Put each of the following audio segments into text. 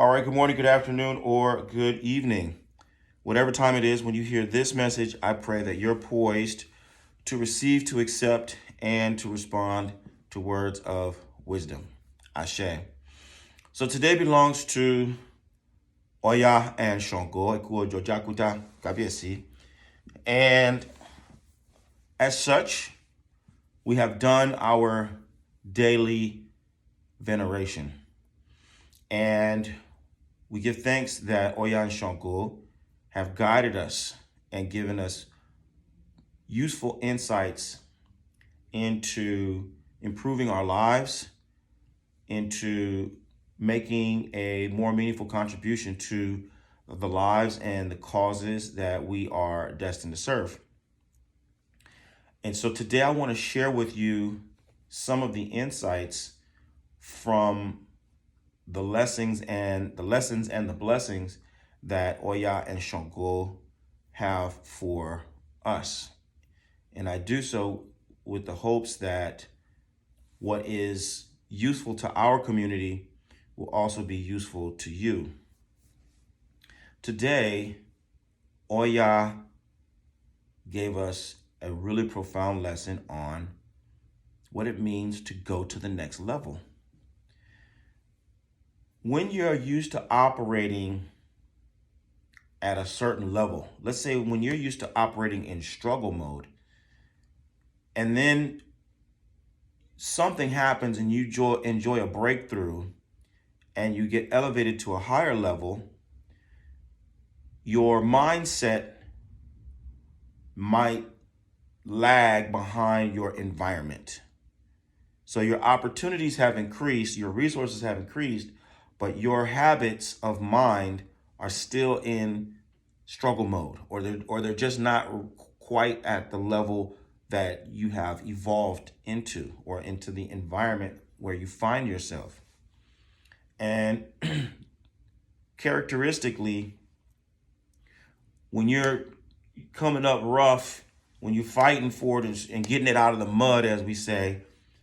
All right, good morning, good afternoon, or good evening. Whatever time it is when you hear this message, I pray that you're poised to receive, to accept, and to respond to words of wisdom. Ashe. So today belongs to Oya and Shongo, Ekuo Jojakuta Kabiesi. And as such, we have done our daily veneration. And we give thanks that Oya and Shongo have guided us and given us useful insights into improving our lives, into making a more meaningful contribution to the lives and the causes that we are destined to serve. And so today I want to share with you some of the insights from the lessons and the blessings that Oya and Shongo have for us. And I do so with the hopes that what is useful to our community will also be useful to you. Today, Oya gave us a really profound lesson on what it means to go to the next level. When you're used to operating at a certain level, let's say when you're used to operating in struggle mode, and then something happens and you enjoy a breakthrough and you get elevated to a higher level, your mindset might lag behind your environment. So your opportunities have increased, your resources have increased, but your habits of mind are still in struggle mode, or they're just not quite at the level that you have evolved into, or into the environment where you find yourself. And characteristically, when you're coming up rough, when you're fighting for it and getting it out of the mud, as we say,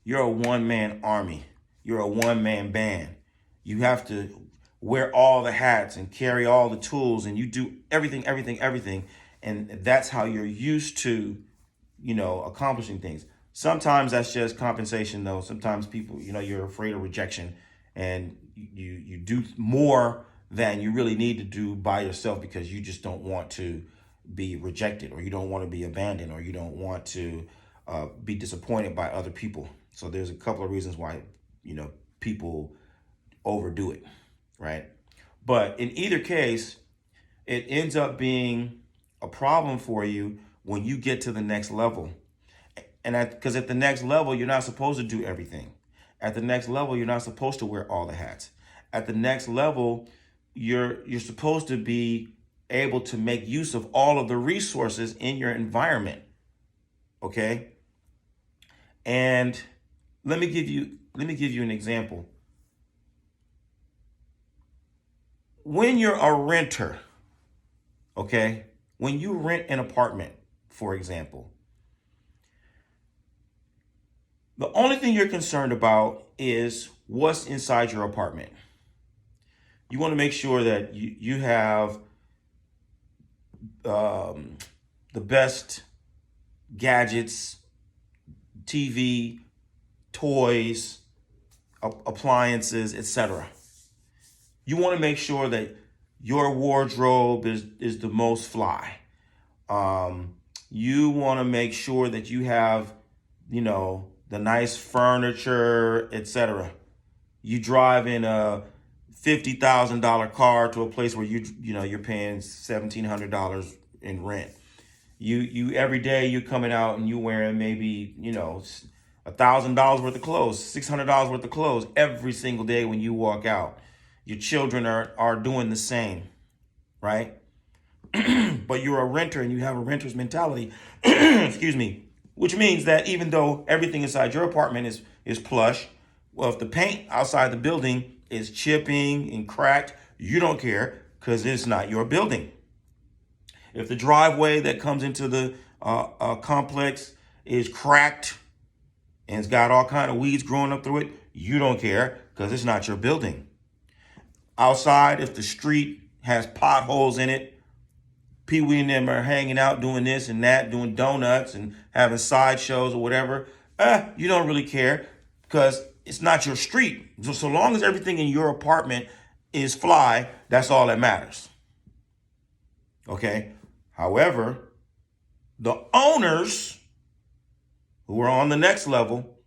you're a one-man army. You're a one-man band. You have to wear all the hats and carry all the tools, and you do everything. And that's how you're used to, accomplishing things. Sometimes that's just compensation, though. Sometimes people, you're afraid of rejection, and you do more than you really need to do by yourself because you just don't want to be rejected, or you don't want to be abandoned, or you don't want to be disappointed by other people. So there's a couple of reasons why, people overdo it, right? But in either case, it ends up being a problem for you when you get to the next level. And because at the next level, you're not supposed to do everything. At the next level, you're not supposed to wear all the hats. At the next level, you're supposed to be able to make use of all of the resources in your environment. Okay? And let me give you an example. When you're a renter, okay, when you rent an apartment, for example, the only thing you're concerned about is what's inside your apartment. You want to make sure that you have the best gadgets, TV, toys, appliances, etc. You want to make sure that your wardrobe is the most fly. You want to make sure that you have, the nice furniture, etc. You drive in a $50,000 car to a place where you're paying $1,700 in rent. You every day you're coming out and you wearing maybe $1,000 worth of clothes, $600 worth of clothes every single day when you walk out. Your children are doing the same, right? But you're a renter and you have a renter's mentality, excuse me, which means that even though everything inside your apartment is plush, well, if the paint outside the building is chipping and cracked, you don't care because it's not your building. If the driveway that comes into the complex is cracked and it's got all kind of weeds growing up through it, you don't care because it's not your building. outside, if the street has potholes in it, Pee Wee and them are hanging out doing this and that, doing donuts and having sideshows or whatever, you don't really care because it's not your street. So long as everything in your apartment is fly, that's all that matters. Okay? However, the owners who are on the next level,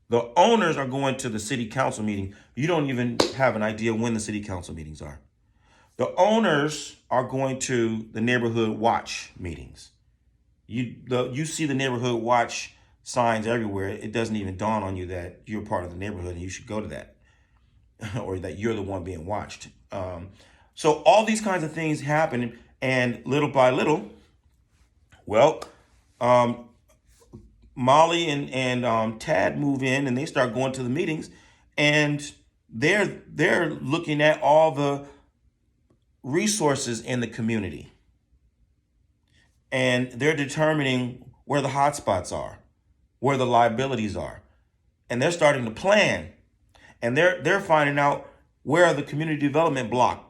the owners are going to the city council meeting. You don't even have an idea when the city council meetings are. The owners are going to the neighborhood watch meetings. You see the neighborhood watch signs everywhere. It doesn't even dawn on you that you're part of the neighborhood and you should go to that, or that you're the one being watched. So all these kinds of things happen, and little by little, well, Molly and Tad move in, and they start going to the meetings, and they're looking at all the resources in the community, and they're determining where the hot spots are, where the liabilities are, and they're starting to plan, and they're finding out where the community development block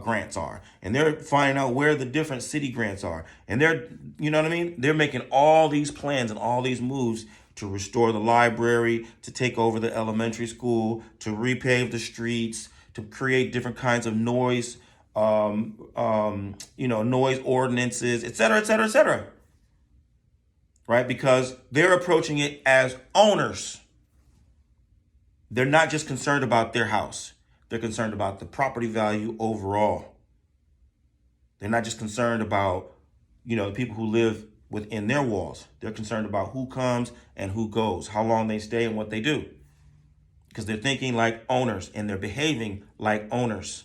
grants are, and they're finding out where the different city grants are, and you know what I mean? They're making all these plans and all these moves to restore the library, to take over the elementary school, to repave the streets, to create different kinds of noise, noise ordinances, et cetera, et cetera, et cetera. Right? Because they're approaching it as owners. They're not just concerned about their house. They're concerned about the property value overall. They're not just concerned about, the people who live within their walls. They're concerned about who comes and who goes, how long they stay and what they do. Because they're thinking like owners and they're behaving like owners.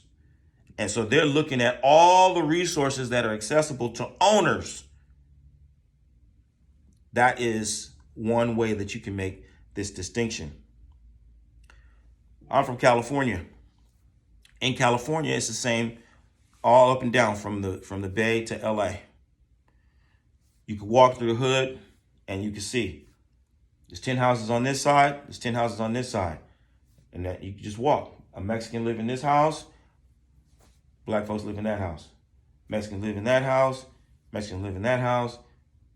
And so they're looking at all the resources that are accessible to owners. That is one way that you can make this distinction. I'm from California. In California, it's the same all up and down from the Bay to LA. You can walk through the hood and you can see there's 10 houses on this side, there's 10 houses on this side. And that you can just walk. A Mexican live in this house, black folks live in that house. Mexicans live in that house, Mexicans live in that house,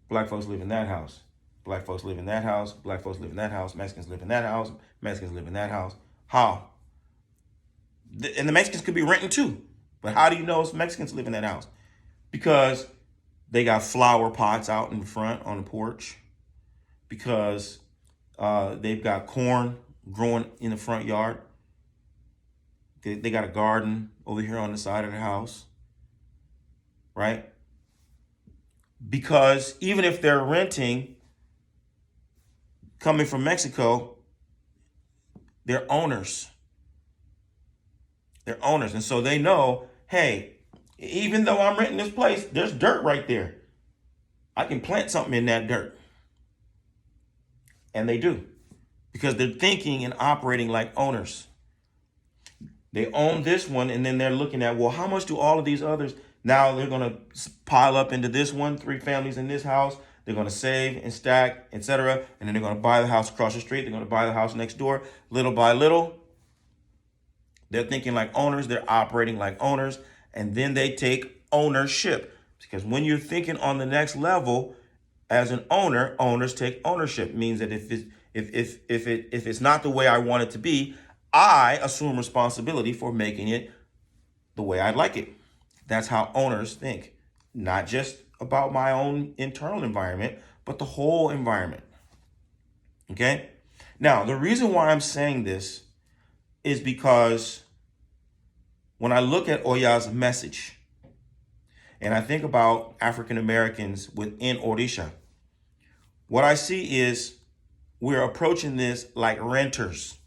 black folks live in that house. Black folks live in that house, black folks live in that house, Mexicans live in that house, Mexicans live in that house. How? And the Mexicans could be renting too. But how do you know it's Mexicans live in that house? Because they got flower pots out in front on the porch. Because they've got corn growing in the front yard. They got a garden over here on the side of the house. Right? Because even if they're renting, coming from Mexico, they're owners. They're owners. And so they know, hey, even though I'm renting this place, there's dirt right there. I can plant something in that dirt. And they do. Because they're thinking and operating like owners. They own this one, and then they're looking at, well, how much do all of these others, now they're going to pile up into this one, 3 families in this house. They're going to save and stack, etc. And then they're going to buy the house across the street. They're going to buy the house next door. Little by little, they're thinking like owners. They're operating like owners. And then they take ownership. Because when you're thinking on the next level, as an owner, owners take ownership. It means that if it's not the way I want it to be, I assume responsibility for making it the way I'd like it. That's how owners think. Not just about my own internal environment, but the whole environment. Okay? Now, the reason why I'm saying this is because when I look at Oya's message, and I think about African Americans within Orisa, what I see is we're approaching this like renters.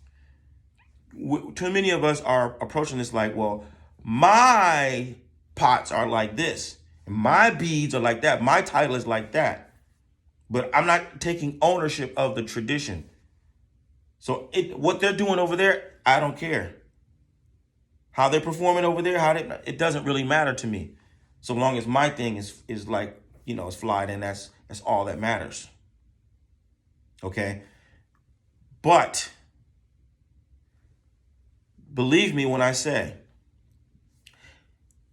Too many of us are approaching this like, well, my pots are like this. My beads are like that. My title is like that. But I'm not taking ownership of the tradition. So what they're doing over there, I don't care. How they're performing over there, it doesn't really matter to me. So long as my thing is like, it's fly, then that's all that matters. Okay? But Believe me when I say,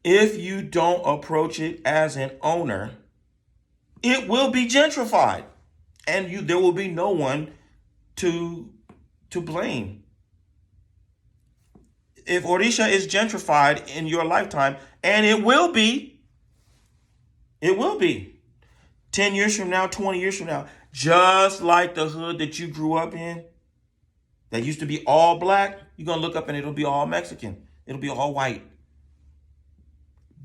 if you don't approach it as an owner, it will be gentrified, and there will be no one to blame. If Orisa is gentrified in your lifetime, and it will be 10 years from now, 20 years from now, just like the hood that you grew up in, that used to be all black, you're going to look up and it'll be all Mexican. It'll be all white.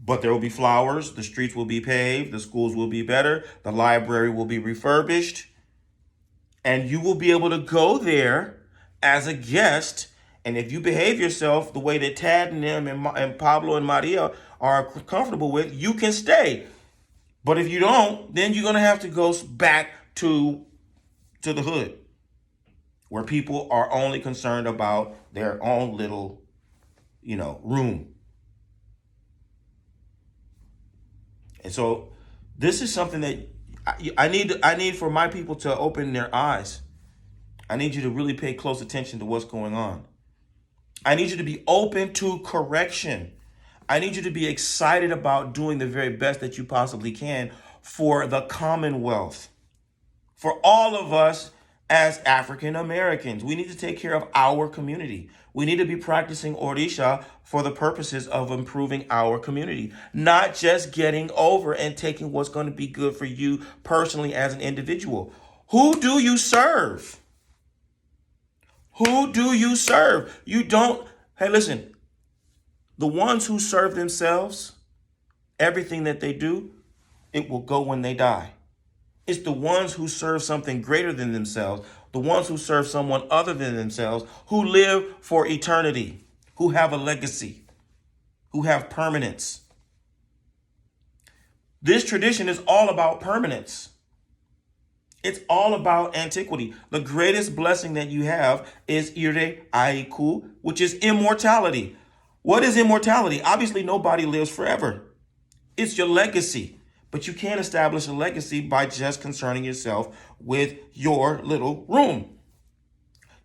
But there will be flowers, the streets will be paved, the schools will be better, the library will be refurbished, and you will be able to go there as a guest. And if you behave yourself the way that Tad and them and Pablo and Maria are comfortable with, you can stay. But if you don't, then you're going to have to go back to the hood, where people are only concerned about their own little, room. And so this is something that I need for my people to open their eyes. I need you to really pay close attention to what's going on. I need you to be open to correction. I need you to be excited about doing the very best that you possibly can for the Commonwealth. For all of us as African Americans, we need to take care of our community. We need to be practicing Orisa for the purposes of improving our community, not just getting over and taking what's going to be good for you personally as an individual. Who do you serve? Who do you serve? You don't. Hey, listen, the ones who serve themselves, everything that they do, it will go when they die. It's the ones who serve something greater than themselves, the ones who serve someone other than themselves, who live for eternity, who have a legacy, who have permanence. This tradition is all about permanence. It's all about antiquity. The greatest blessing that you have is ire aiku, which is immortality. What is immortality? Obviously, nobody lives forever. It's your legacy. But you can't establish a legacy by just concerning yourself with your little room,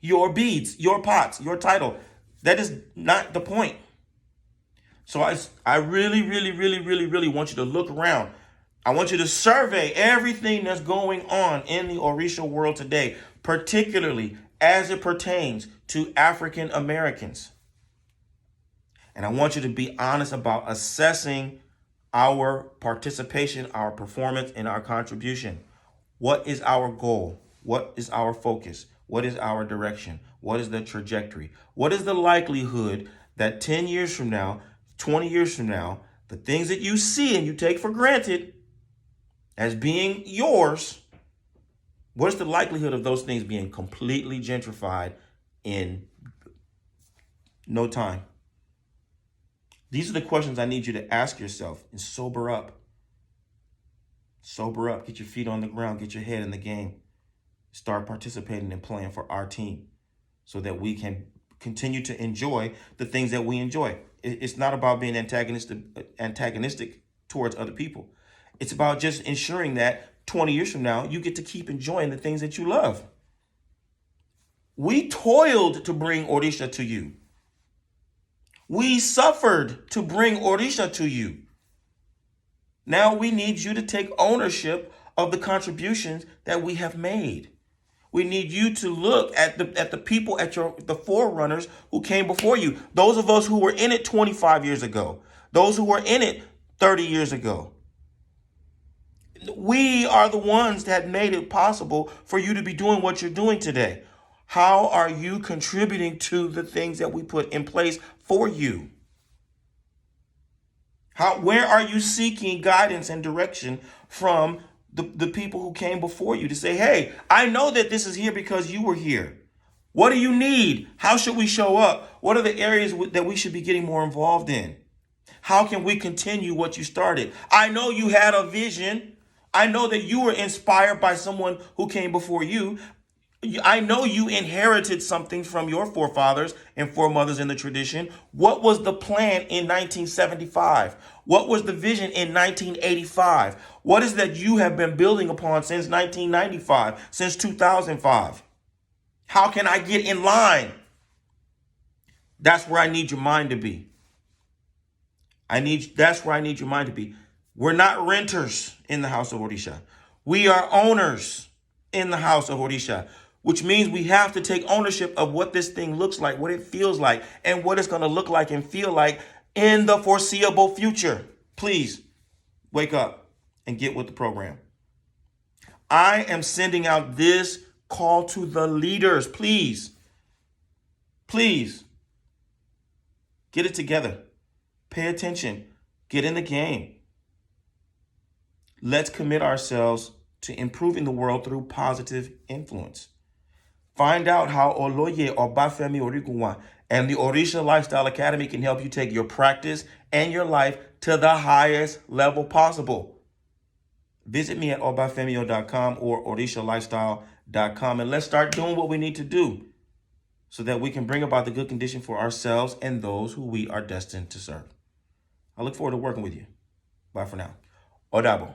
your beads, your pots, your title. That is not the point. So I really, really, really, really, really want you to look around. I want you to survey everything that's going on in the Orisa world today, particularly as it pertains to African Americans. And I want you to be honest about assessing our participation, our performance, and our contribution. What is our goal? What is our focus? What is our direction? What is the trajectory? What is the likelihood that 10 years from now, 20 years from now, the things that you see and you take for granted as being yours, what is the likelihood of those things being completely gentrified in no time? These are the questions I need you to ask yourself and sober up. Sober up. Get your feet on the ground. Get your head in the game. Start participating and playing for our team so that we can continue to enjoy the things that we enjoy. It's not about being antagonistic towards other people. It's about just ensuring that 20 years from now, you get to keep enjoying the things that you love. We toiled to bring Orisa to you. We suffered to bring Orisa to you. Now we need you to take ownership of the contributions that we have made. We need you to look at the people, the forerunners who came before you. Those of us who were in it 25 years ago. Those who were in it 30 years ago. We are the ones that made it possible for you to be doing what you're doing today. How are you contributing to the things that we put in place for you? Where are you seeking guidance and direction from the people who came before you to say, hey, I know that this is here because you were here. What do you need? How should we show up? What are the areas that we should be getting more involved in? How can we continue what you started? I know you had a vision. I know that you were inspired by someone who came before you. I know you inherited something from your forefathers and foremothers in the tradition. What was the plan in 1975? What was the vision in 1985? What is that you have been building upon since 1995, since 2005? How can I get in line? That's where I need your mind to be. That's where I need your mind to be. We're not renters in the house of Orisa. We are owners in the house of Orisa, which means we have to take ownership of what this thing looks like, what it feels like, and what it's going to look like and feel like in the foreseeable future. Please wake up and get with the program. I am sending out this call to the leaders. Please get it together. Pay attention. Get in the game. Let's commit ourselves to improving the world through positive influence. Find out how Oloye Obafemi Origuwa and the Orisa Lifestyle Academy can help you take your practice and your life to the highest level possible. Visit me at obafemio.com or orishalifestyle.com, and let's start doing what we need to do so that we can bring about the good condition for ourselves and those who we are destined to serve. I look forward to working with you. Bye for now. Odabo.